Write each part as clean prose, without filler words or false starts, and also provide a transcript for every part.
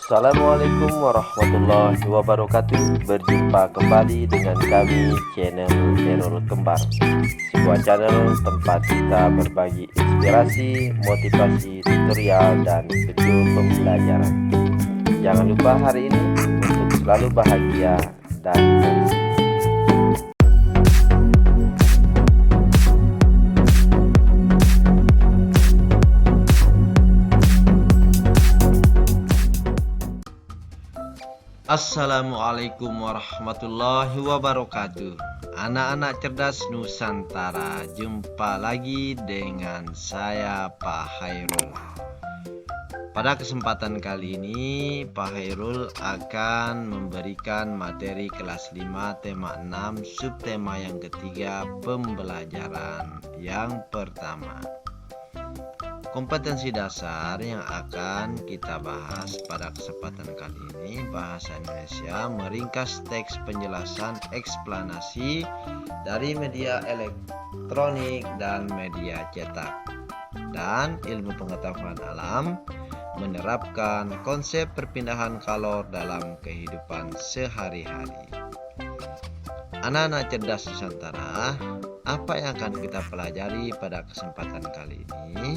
Assalamualaikum warahmatullahi wabarakatuh. Berjumpa kembali dengan kami channel Error Kembar, sebuah channel tempat kita berbagi inspirasi, motivasi, tutorial, dan video pembelajaran. Jangan lupa hari ini untuk selalu bahagia dan bersih. Assalamualaikum warahmatullahi wabarakatuh. Anak-anak cerdas Nusantara, jumpa lagi dengan saya Pak Hairul. Pada kesempatan kali ini Pak Hairul akan memberikan materi kelas 5 tema 6 subtema yang ketiga, pembelajaran yang pertama. Kompetensi dasar yang akan kita bahas pada kesempatan kali ini, bahasa Indonesia meringkas teks penjelasan eksplanasi dari media elektronik dan media cetak, dan ilmu pengetahuan alam menerapkan konsep perpindahan kalor dalam kehidupan sehari-hari. Anak-anak cerdas Nusantara, apa yang akan kita pelajari pada kesempatan kali ini?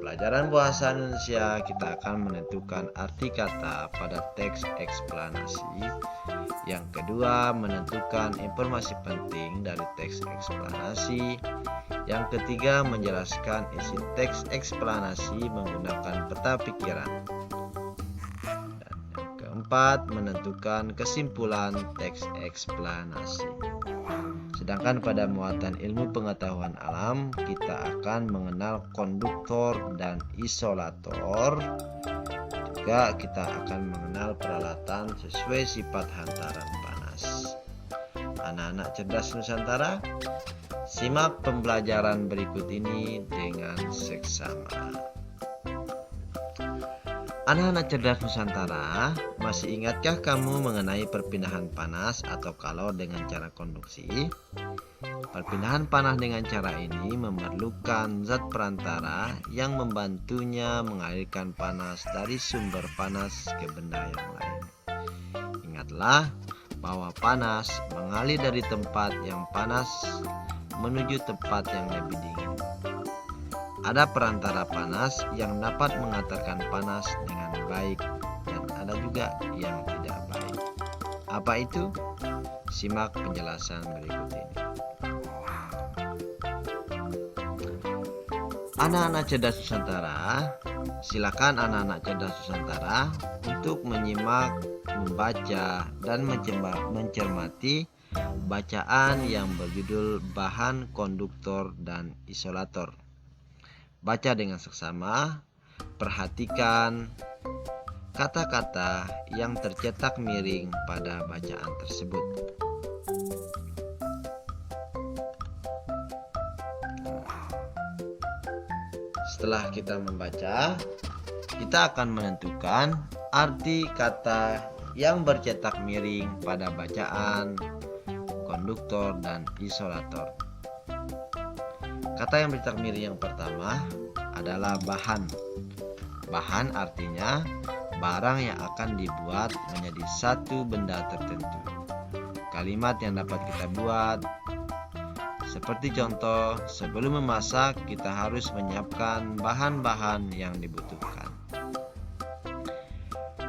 Pelajaran bahasa Indonesia, kita akan menentukan arti kata pada teks eksplanasi. Yang kedua, menentukan informasi penting dari teks eksplanasi. Yang ketiga, menjelaskan isi teks eksplanasi menggunakan peta pikiran. Dan yang keempat, menentukan kesimpulan teks eksplanasi. Sedangkan pada muatan ilmu pengetahuan alam, kita akan mengenal konduktor dan isolator. Juga kita akan mengenal peralatan sesuai sifat hantaran panas. Anak-anak cerdas Nusantara, simak pembelajaran berikut ini dengan seksama. Anak-anak cerdas Nusantara, masih ingatkah kamu mengenai perpindahan panas atau kalor dengan cara konduksi? Perpindahan panas dengan cara ini memerlukan zat perantara yang membantunya mengalirkan panas dari sumber panas ke benda yang lain. Ingatlah bahwa panas mengalir dari tempat yang panas menuju tempat yang lebih dingin. Ada perantara panas yang dapat mengantarkan panas dengan baik, dan ada juga yang tidak baik. Apa itu? Simak penjelasan berikut ini. Anak-anak cerdas Nusantara, silakan anak-anak cerdas Nusantara untuk menyimak, membaca, dan mencermati bacaan yang berjudul bahan konduktor dan isolator. Baca dengan seksama, perhatikan kata-kata yang tercetak miring pada bacaan tersebut. Setelah kita membaca, kita akan menentukan arti kata yang bercetak miring pada bacaan konduktor dan isolator. Kata yang bercetak miring yang pertama adalah bahan. Bahan artinya barang yang akan dibuat menjadi satu benda tertentu. Kalimat yang dapat kita buat seperti contoh, sebelum memasak kita harus menyiapkan bahan-bahan yang dibutuhkan.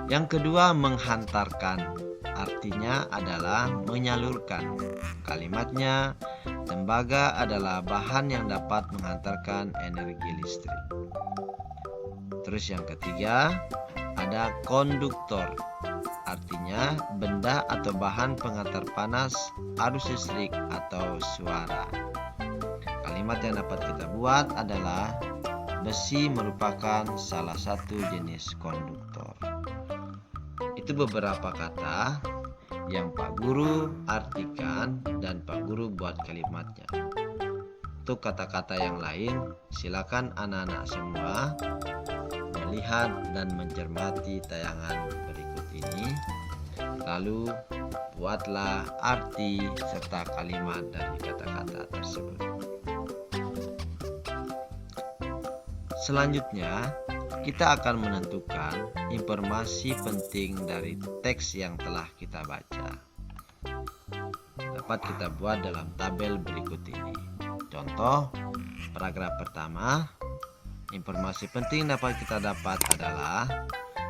Yang kedua, menghantarkan. Artinya adalah menyalurkan. Kalimatnya, tembaga adalah bahan yang dapat menghantarkan energi listrik. Terus yang ketiga, ada konduktor. Artinya benda atau bahan pengantar panas, arus listrik atau suara. Kalimat yang dapat kita buat adalah besi merupakan salah satu jenis konduktor. Itu beberapa kata yang Pak Guru artikan dan Pak Guru buat kalimatnya. Untuk kata-kata yang lain, silakan anak-anak semua melihat dan mencermati tayangan berikut ini. Lalu buatlah arti serta kalimat dari kata-kata tersebut. Selanjutnya, kita akan menentukan informasi penting dari teks yang telah kita baca. Dapat kita buat dalam tabel berikut ini. Contoh, paragraf pertama, informasi penting dapat kita dapat adalah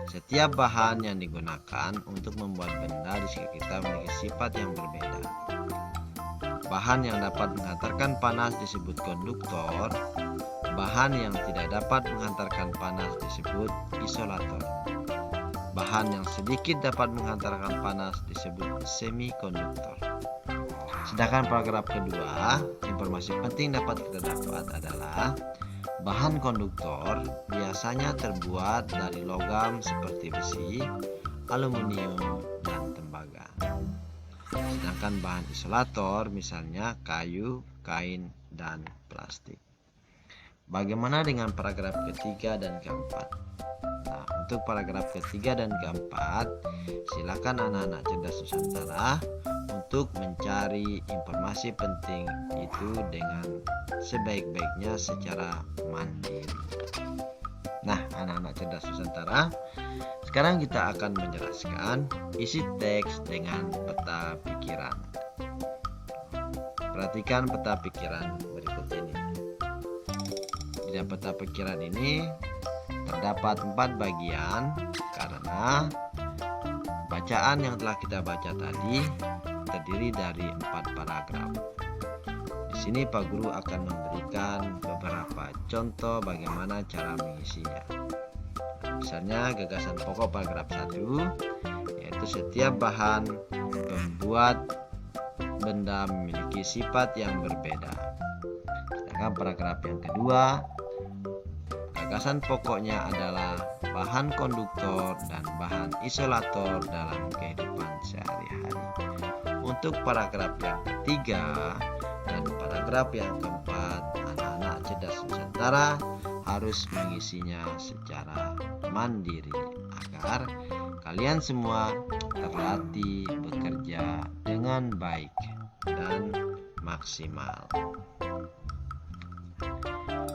setiap bahan yang digunakan untuk membuat benda di sekitar kita memiliki sifat yang berbeda. Bahan yang dapat menghantarkan panas disebut konduktor. Bahan yang tidak dapat menghantarkan panas disebut isolator. Bahan yang sedikit dapat menghantarkan panas disebut semikonduktor. Sedangkan paragraf kedua, informasi penting dapat kita dapat adalah bahan konduktor biasanya terbuat dari logam seperti besi, aluminium, dan tembaga. Sedangkan bahan isolator misalnya kayu, kain, dan plastik. Bagaimana dengan paragraf ketiga dan keempat? Nah, untuk paragraf ketiga dan keempat, silakan anak-anak cerdas Nusantara untuk mencari informasi penting itu dengan sebaik-baiknya secara mandiri. Nah, anak-anak cerdas Nusantara, sekarang kita akan menjelaskan isi teks dengan peta pikiran. Perhatikan peta pikiran berikut ini. Di dalam peta pikiran ini terdapat 4 bagian karena bacaan yang telah kita baca tadi terdiri dari 4 paragraf. Di sini Pak Guru akan memberikan beberapa contoh bagaimana cara mengisinya. Misalnya gagasan pokok paragraf 1 yaitu setiap bahan membuat benda memiliki sifat yang berbeda. Sedangkan paragraf yang kedua, gagasan pokoknya adalah bahan konduktor dan bahan isolator dalam kehidupan sehari-hari. Untuk paragraf yang ketiga dan paragraf yang keempat, anak-anak cerdas Nusantara harus mengisinya secara mandiri agar kalian semua terlatih bekerja dengan baik dan maksimal.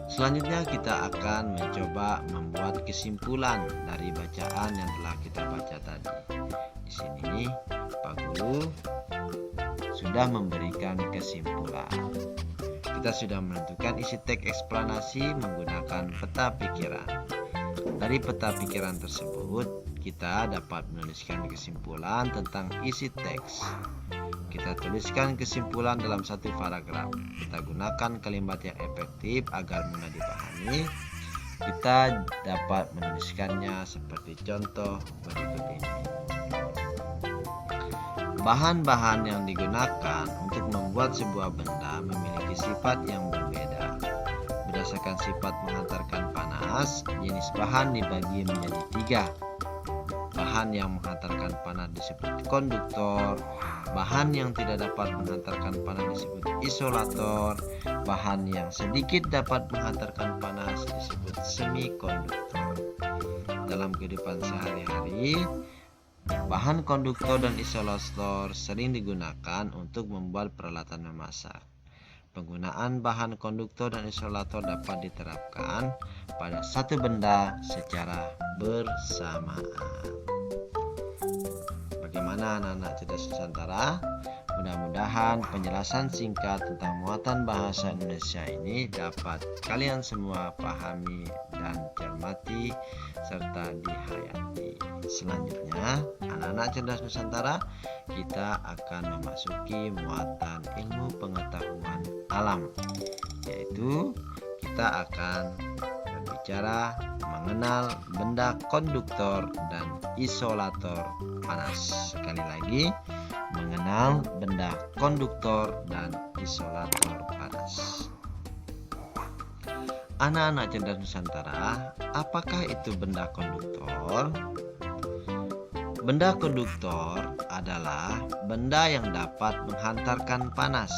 Selanjutnya kita akan mencoba membuat kesimpulan dari bacaan yang telah kita baca tadi. Di sini Pak Guru sudah memberikan kesimpulan. Kita sudah menentukan isi teks eksplanasi menggunakan peta pikiran. Dari peta pikiran tersebut, kita dapat menuliskan kesimpulan tentang isi teks. Kita tuliskan kesimpulan dalam satu paragraf. Kita gunakan kalimat yang efektif agar mudah dipahami. Kita dapat menuliskannya seperti contoh berikut ini. Bahan-bahan yang digunakan untuk membuat sebuah benda memiliki sifat yang berbeda. Berdasarkan sifat menghantarkan panas, jenis bahan dibagi menjadi 3. Bahan yang menghantarkan panas disebut konduktor, bahan yang tidak dapat menghantarkan panas disebut isolator, bahan yang sedikit dapat menghantarkan panas disebut semikonduktor. Dalam kehidupan sehari-hari, bahan konduktor dan isolator sering digunakan untuk membuat peralatan memasak. Penggunaan bahan konduktor dan isolator dapat diterapkan pada satu benda secara bersamaan. Bagaimana anak-anak cerdas Nusantara? Mudah-mudahan penjelasan singkat tentang muatan bahasa Indonesia ini dapat kalian semua pahami dan cermati serta dihayati. Selanjutnya, anak-anak cerdas Nusantara, kita akan memasuki muatan ilmu pengetahuan alam, yaitu kita akan berbicara mengenal benda konduktor dan isolator panas. Sekali lagi, mengenal benda konduktor dan isolator panas. Anak-anak cerdas Nusantara, apakah itu benda konduktor? Benda konduktor adalah benda yang dapat menghantarkan panas.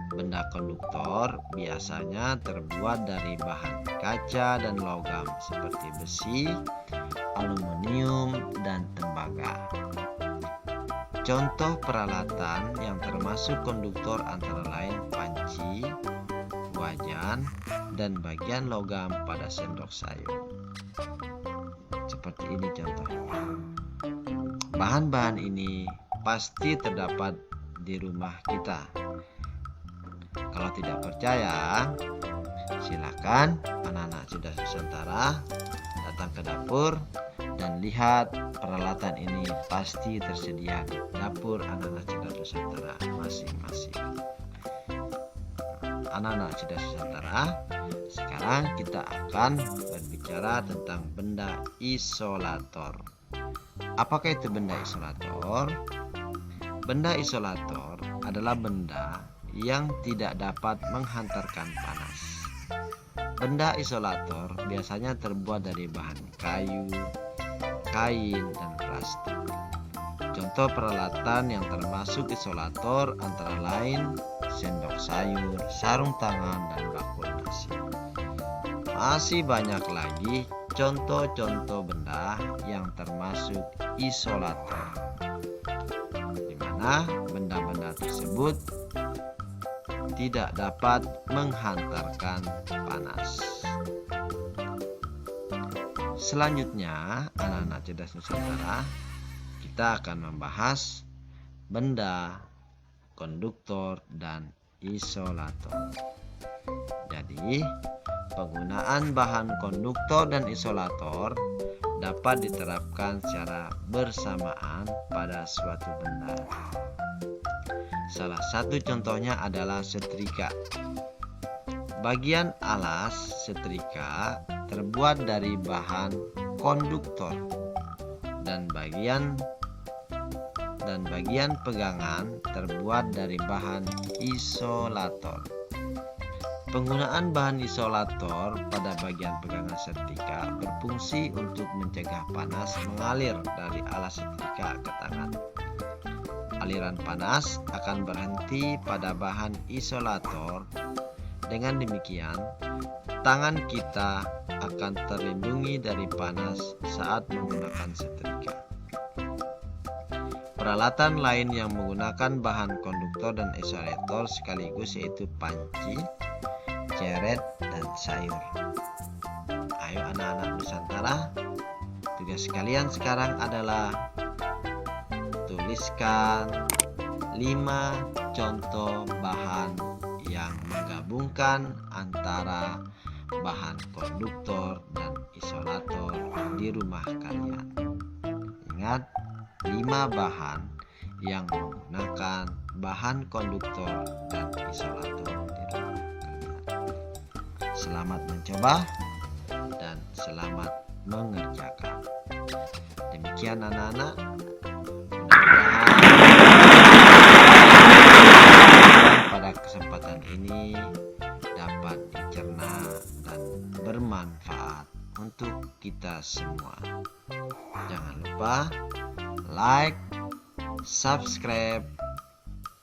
Benda konduktor biasanya terbuat dari bahan kaca dan logam seperti besi, aluminium, dan tembaga. Contoh peralatan yang termasuk konduktor antara lain panci, wajan, dan bagian logam pada sendok sayur. seperti ini contohnya. Bahan-bahan ini pasti terdapat di rumah kita. Kalau tidak percaya, silakan anak-anak Cerdas Nusantara datang ke dapur dan lihat peralatan ini pasti tersedia di dapur anak-anak Cerdas Nusantara masing-masing. Anak-anak Cerdas Nusantara, sekarang kita akan berbicara tentang benda isolator. Apakah itu benda isolator? Benda isolator adalah benda yang tidak dapat menghantarkan panas. Benda isolator biasanya terbuat dari bahan kayu, kain, dan plastik. Contoh peralatan yang termasuk isolator antara lain sendok sayur, sarung tangan, dan bakul nasi. Masih banyak lagi contoh-contoh benda yang termasuk isolator, di mana benda-benda tersebut tidak dapat menghantarkan panas. Selanjutnya, anak-anak Cerdas Nusantara, kita akan membahas benda, konduktor, dan isolator. Jadi, penggunaan bahan konduktor dan isolator dapat diterapkan secara bersamaan pada suatu benda. Salah satu contohnya adalah setrika. Bagian alas setrika terbuat dari bahan konduktor dan bagian pegangan terbuat dari bahan isolator. Penggunaan bahan isolator pada bagian pegangan setrika berfungsi untuk mencegah panas mengalir dari alas setrika ke tangan. Aliran panas akan berhenti pada bahan isolator. Dengan demikian, tangan kita akan terlindungi dari panas saat menggunakan setrika. Peralatan lain yang menggunakan bahan konduktor dan isolator sekaligus yaitu panci, ceret, dan sayur. Ayo anak-anak Nusantara, tugas kalian sekarang adalah tuliskan 5 contoh bahan yang menggabungkan antara bahan konduktor dan isolator di rumah kalian. Ingat, 5 bahan yang menggunakan bahan konduktor dan isolator di rumah kalian. Selamat mencoba dan selamat mengerjakan. Demikian anak-anak. Pada kesempatan ini dapat dicerna dan bermanfaat untuk kita semua. Jangan lupa like, subscribe,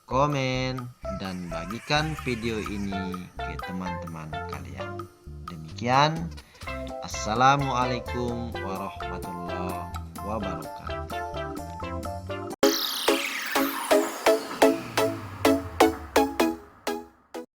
komen, dan bagikan video ini ke teman-teman kalian. Demikian, assalamualaikum warahmatullahi wabarakatuh.